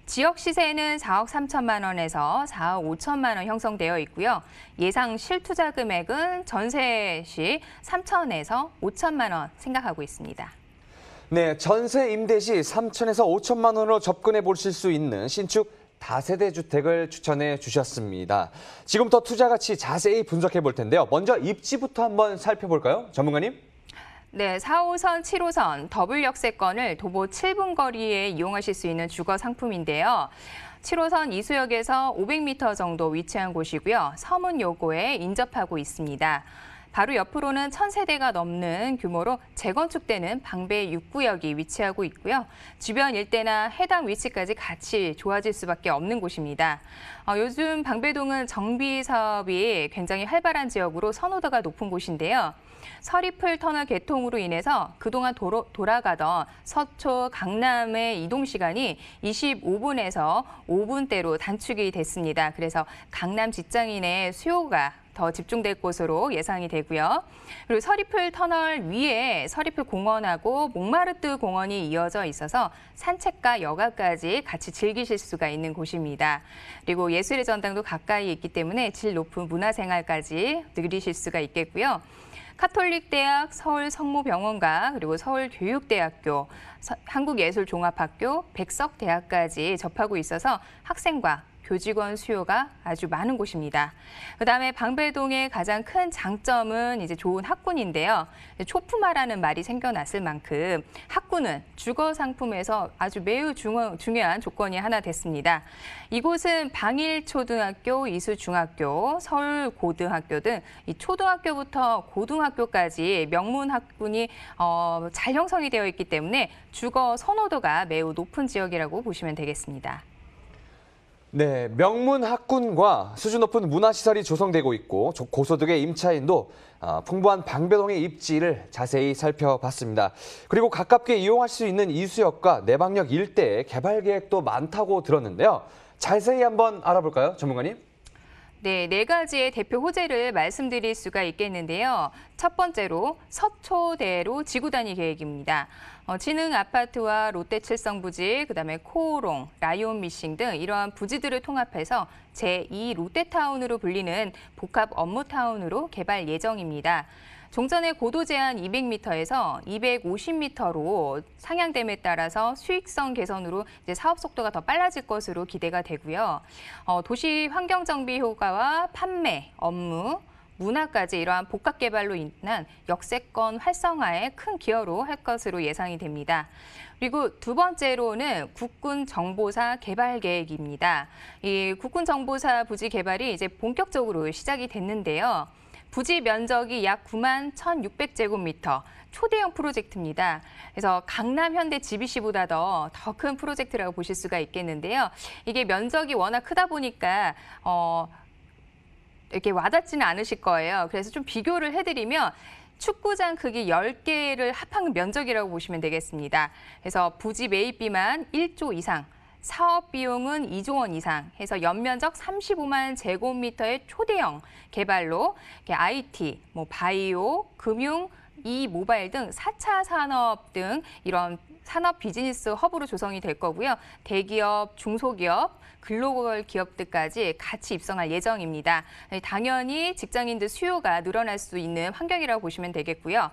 지역 시세는 4억 3천만 원에서 4억 5천만 원 형성되어 있고요. 예상 실투자 금액은 전세 시 3천에서 5천만 원 생각하고 있습니다. 네, 전세 임대 시 3천에서 5천만 원으로 접근해 보실 수 있는 신축 다세대 주택을 추천해 주셨습니다. 지금부터 투자 가치 자세히 분석해 볼 텐데요. 먼저 입지부터 한번 살펴볼까요, 전문가님? 네, 4호선, 7호선 더블 역세권을 도보 7분 거리에 이용하실 수 있는 주거 상품인데요. 7호선 이수역에서 500m 정도 위치한 곳이고요. 서문요고에 인접하고 있습니다. 바로 옆으로는 1000세대가 넘는 규모로 재건축되는 방배 6구역이 위치하고 있고요. 주변 일대나 해당 위치까지 같이 좋아질 수밖에 없는 곳입니다. 요즘 방배동은 정비 사업이 굉장히 활발한 지역으로 선호도가 높은 곳인데요. 서리풀 터널 개통으로 인해서 그동안 돌아가던 서초, 강남의 이동 시간이 25분에서 5분대로 단축이 됐습니다. 그래서 강남 직장인의 수요가 더 집중될 곳으로 예상이 되고요. 그리고 서리풀 터널 위에 서리풀 공원하고 몽마르트 공원이 이어져 있어서 산책과 여가까지 같이 즐기실 수가 있는 곳입니다. 그리고 예술의 전당도 가까이 있기 때문에 질 높은 문화생활까지 누리실 수가 있겠고요. 카톨릭대학, 서울성모병원과 그리고 서울교육대학교, 한국예술종합학교, 백석대학까지 접하고 있어서 학생과 교직원 수요가 아주 많은 곳입니다. 그다음에 방배동의 가장 큰 장점은 이제 좋은 학군인데요. 초품화라는 말이 생겨났을 만큼 학군은 주거 상품에서 아주 매우 중요한 조건이 하나 됐습니다. 이곳은 방일초등학교, 이수중학교, 서울고등학교 등 이 초등학교부터 고등학교까지 명문 학군이 잘 형성이 되어 있기 때문에 주거 선호도가 매우 높은 지역이라고 보시면 되겠습니다. 네, 명문 학군과 수준 높은 문화시설이 조성되고 있고 고소득의 임차인도 풍부한 방배동의 입지를 자세히 살펴봤습니다. 그리고 가깝게 이용할 수 있는 이수역과 내방역 일대에 개발 계획도 많다고 들었는데요. 자세히 한번 알아볼까요, 전문가님? 네, 네 가지의 대표 호재를 말씀드릴 수가 있겠는데요. 첫 번째로 서초대로 지구 단위 계획입니다. 진흥 아파트와 롯데 칠성 부지, 그다음에 코오롱, 라이온 미싱 등 이러한 부지들을 통합해서 제2 롯데타운으로 불리는 복합 업무타운으로 개발 예정입니다. 종전의 고도 제한 200m에서 250m로 상향됨에 따라서 수익성 개선으로 이제 사업 속도가 더 빨라질 것으로 기대가 되고요. 도시 환경 정비 효과와 판매, 업무, 문화까지 이러한 복합 개발로 인한 역세권 활성화에 큰 기여로 할 것으로 예상이 됩니다. 그리고 두 번째로는 국군정보사 개발 계획입니다. 이 국군정보사 부지 개발이 이제 본격적으로 시작이 됐는데요. 부지 면적이 약 9만 1,600제곱미터, 초대형 프로젝트입니다. 그래서 강남 현대 GBC보다 더 큰 프로젝트라고 보실 수가 있겠는데요. 이게 면적이 워낙 크다 보니까 이렇게 와닿지는 않으실 거예요. 그래서 좀 비교를 해드리면 축구장 크기 10개를 합한 면적이라고 보시면 되겠습니다. 그래서 부지 매입비만 1조 이상, 사업 비용은 2조 원 이상 해서 연면적 35만 제곱미터의 초대형 개발로 IT, 바이오, 금융, 모바일 등 4차 산업 등 이런 산업 비즈니스 허브로 조성이 될 거고요. 대기업, 중소기업, 글로벌 기업들까지 같이 입성할 예정입니다. 당연히 직장인들 수요가 늘어날 수 있는 환경이라고 보시면 되겠고요.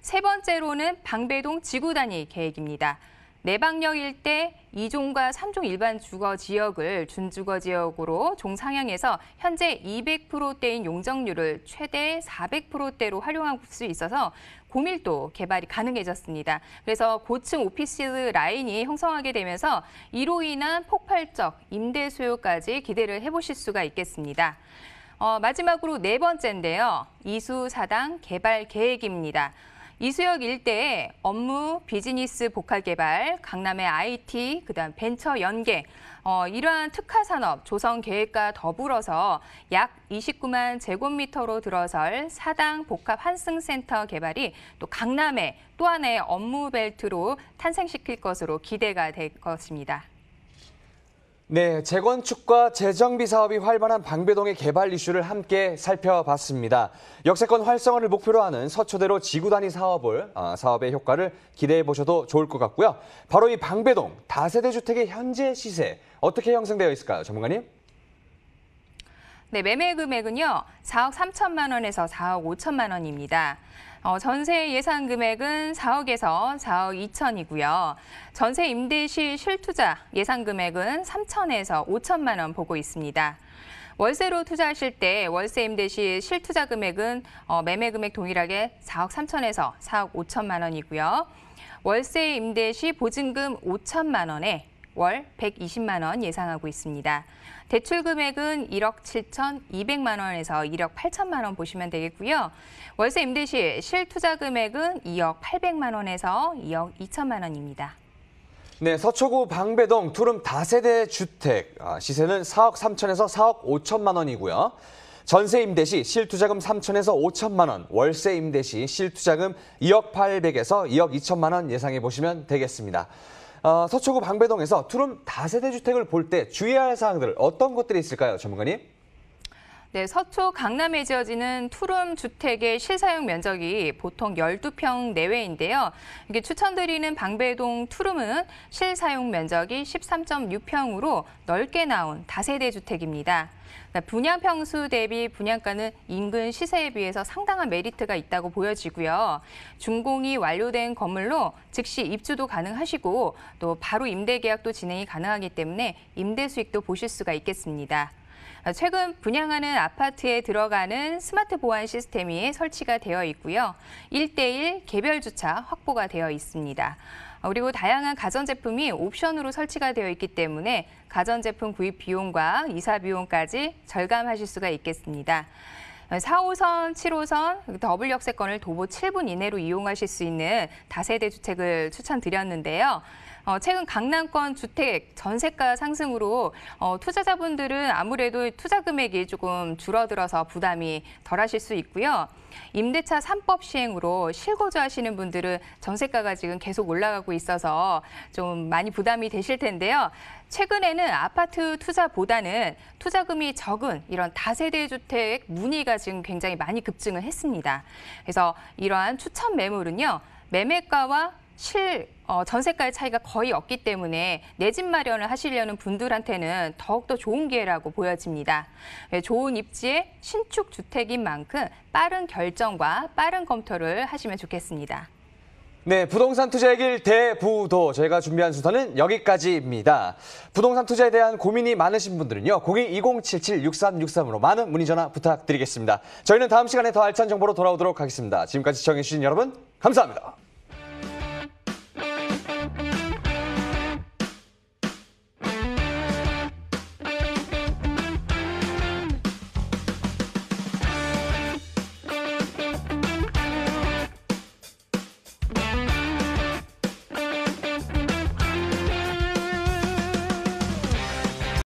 세 번째로는 방배동 지구 단위 계획입니다. 내방역 일대 2종과 3종 일반 주거 지역을 준주거 지역으로 종상향해서 현재 200%대인 용적률을 최대 400%대로 활용할 수 있어서 고밀도 개발이 가능해졌습니다. 그래서 고층 오피스 라인이 형성하게 되면서 이로 인한 폭발적 임대 수요까지 기대를 해보실 수가 있겠습니다. 마지막으로 네 번째인데요. 이수사당 개발 계획입니다. 이수역 일대에 업무, 비즈니스 복합 개발, 강남의 IT, 그다음 벤처 연계, 이러한 특화 산업 조성 계획과 더불어서 약 29만 제곱미터로 들어설 사당 복합 환승센터 개발이 또 강남의 또 하나의 업무 벨트로 탄생시킬 것으로 기대가 될 것입니다. 네, 재건축과 재정비 사업이 활발한 방배동의 개발 이슈를 함께 살펴봤습니다. 역세권 활성화를 목표로 하는 서초대로 지구 단위 사업의 효과를 기대해 보셔도 좋을 것 같고요. 바로 이 방배동 다세대 주택의 현재 시세 어떻게 형성되어 있을까요, 전문가님? 네, 매매 금액은요. 4억 3천만 원에서 4억 5천만 원입니다. 전세 예상 금액은 4억에서 4억 2천이고요. 전세 임대 시 실투자 예상 금액은 3천에서 5천만 원 보고 있습니다. 월세로 투자하실 때 월세 임대 시 실투자 금액은 매매 금액 동일하게 4억 3천에서 4억 5천만 원이고요. 월세 임대 시 보증금 5천만 원에 월 120만 원 예상하고 있습니다. 대출 금액은 1억 7,200만 원에서 1억 8천만 원 보시면 되겠고요. 월세 임대 시 실투자 금액은 2억 800만 원에서 2억 2천만 원입니다. 네, 서초구 방배동 투룸 다세대 주택 시세는 4억 3천에서 4억 5천만 원이고요. 전세 임대 시 실투자금 3천에서 5천만 원, 월세 임대 시 실투자금 2억 800에서 2억 2천만 원 예상해 보시면 되겠습니다. 서초구 방배동에서 투룸 다세대 주택을 볼 때 주의해야 할 사항들 어떤 것들이 있을까요, 전문가님? 네, 서초 강남에 지어지는 투룸 주택의 실사용 면적이 보통 12평 내외인데요. 이게 추천드리는 방배동 투룸은 실사용 면적이 13.6평으로 넓게 나온 다세대 주택입니다. 분양 평수 대비 분양가는 인근 시세에 비해서 상당한 메리트가 있다고 보여지고요. 준공이 완료된 건물로 즉시 입주도 가능하시고 또 바로 임대 계약도 진행이 가능하기 때문에 임대 수익도 보실 수가 있겠습니다. 최근 분양하는 아파트에 들어가는 스마트 보안 시스템이 설치가 되어 있고요. 1:1 개별 주차 확보가 되어 있습니다. 그리고 다양한 가전제품이 옵션으로 설치가 되어 있기 때문에 가전제품 구입 비용과 이사 비용까지 절감하실 수가 있겠습니다. 4호선, 7호선 더블 역세권을 도보 7분 이내로 이용하실 수 있는 다세대 주택을 추천드렸는데요. 최근 강남권 주택 전세가 상승으로 투자자분들은 아무래도 투자 금액이 조금 줄어들어서 부담이 덜하실 수 있고요. 임대차 3법 시행으로 실거주하시는 분들은 전세가가 지금 계속 올라가고 있어서 좀 많이 부담이 되실 텐데요. 최근에는 아파트 투자보다는 투자금이 적은 이런 다세대 주택 문의가 지금 굉장히 많이 급증을 했습니다. 그래서 이러한 추천 매물은요, 매매가와 전세가의 차이가 거의 없기 때문에 내 집 마련을 하시려는 분들한테는 더욱더 좋은 기회라고 보여집니다. 좋은 입지의 신축 주택인 만큼 빠른 결정과 빠른 검토를 하시면 좋겠습니다. 네, 부동산 투자의 길 대부도 저희가 준비한 순서는 여기까지입니다. 부동산 투자에 대한 고민이 많으신 분들은요, 02-2077-6363으로 많은 문의 전화 부탁드리겠습니다. 저희는 다음 시간에 더 알찬 정보로 돌아오도록 하겠습니다. 지금까지 시청해주신 여러분 감사합니다.